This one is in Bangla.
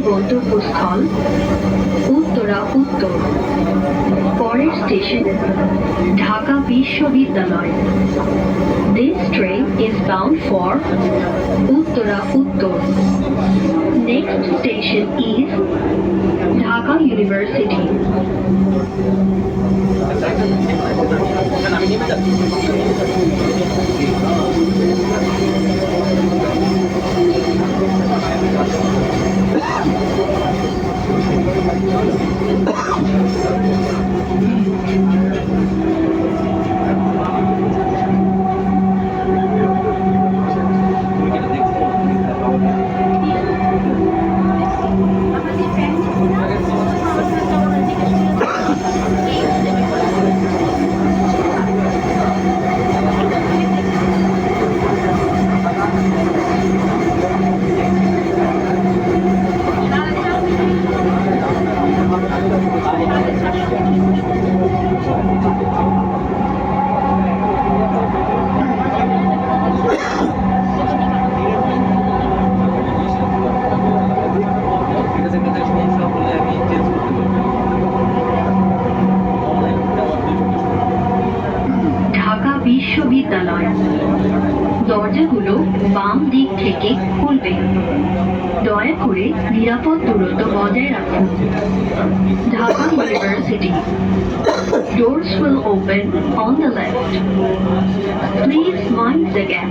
গন্তব্যস্থল উত্তরা উত্তর। পরের স্টেশন ঢাকা বিশ্ববিদ্যালয়। This train is bound for Uttara উত্তর। Next station is Dhaka University. Dhaka বিশ্ববিদ্যালয়। দরজাগুলো বাম দিক থেকে খুলবে। দয়া করে নিরাপদ দূরত্ব বজায় রাখুন। Dhaka university. Doors will open on the left. Please mind the gap.